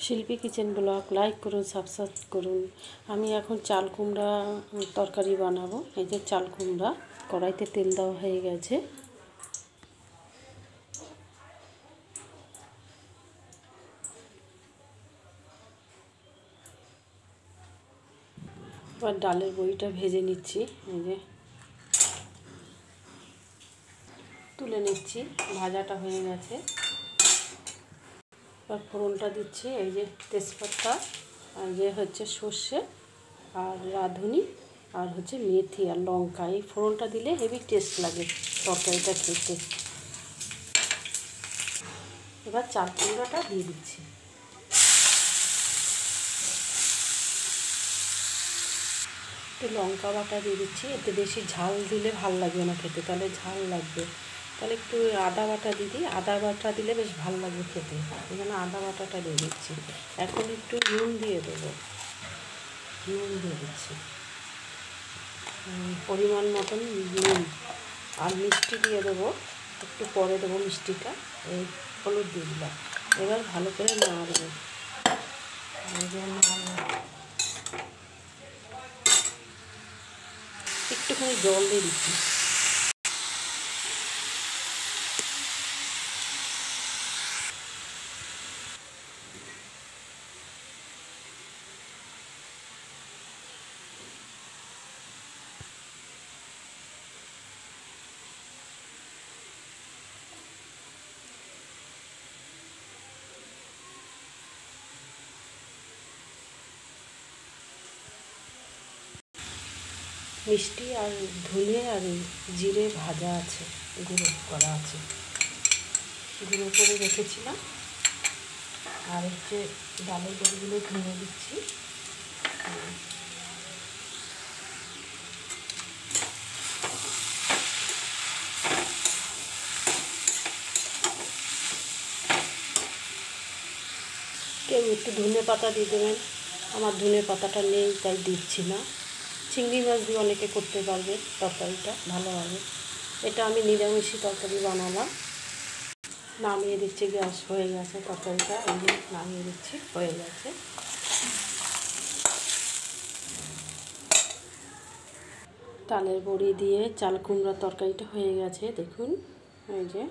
শিল্পী kitchen blog like করুন, subscribe করুন। আমি এখন চাল কুমড়া তরকারি বানাবো। এই যে চাল কুমড়া, কড়াইতে তেল দেওয়া হয়ে গেছে। এবার ডালের বড়িটা ভেজে নিচ্ছি। এই যে তুলে নিচ্ছি, ভাজাটা হয়ে গেছে। এবার ফোড়নটা দিচ্ছি। এই যে তেজপাতা, আর যে হচ্ছে সর্ষে আর রাঁধুনি আর হচ্ছে মেথি আর লঙ্কা। এই ফোড়নটা দিলে হেভি টেস্ট লাগে তরকারিটা খেতে। এবার চাল কুমড়াটা দিয়ে দিচ্ছি। একটু লঙ্কা বাটা দিয়ে দিচ্ছি। এতে বেশি ঝাল দিলে ভাল লাগবে না খেতে, তাহলে ঝাল লাগবে। তাহলে একটু আদা বাটা দিই। আদা বাটা দিলে বেশ ভালো লাগবে খেতে, এই জন্য আদা বাটাটা দিয়ে দিচ্ছি। এখন একটু নুন দিয়ে দেবো, নুন দিয়ে দিচ্ছি পরিমাণ মতন নুন। আর মিষ্টি দিয়ে দেবো, একটু পরে দেবো মিষ্টিটা। এই হলুদ দিয়ে দিলাম। এবার ভালো করে নাড়বো। একটুখানি জল দিয়ে দিচ্ছি। মিষ্টি আর ধনে আর জিরে ভাজা আছে, গুঁড়ো করা আছে, গুঁড়ো করে রেখেছিলাম। আর হচ্ছে ডালের বড়িগুলো ভেঙে দিচ্ছি। কেউ একটু ধনে পাতা দিয়ে দেবেন, আমার ধনে পাতাটা নেই তাই দিচ্ছি না। চিংড়ি মাছ দিয়ে অনেকে করতে পারবে তরকারিটা ভালো হবে। এটা আমি নিরামিষি তরকারি বানালাম। নামিয়ে দিচ্ছি, গ্যাস হয়ে গেছে, তরকারিটা এই যে নামিয়ে দিচ্ছি, হয়ে গেছে। তালের বড়ি দিয়ে চাল কুমড়া তরকারিটা হয়ে গেছে, দেখুন। এই যে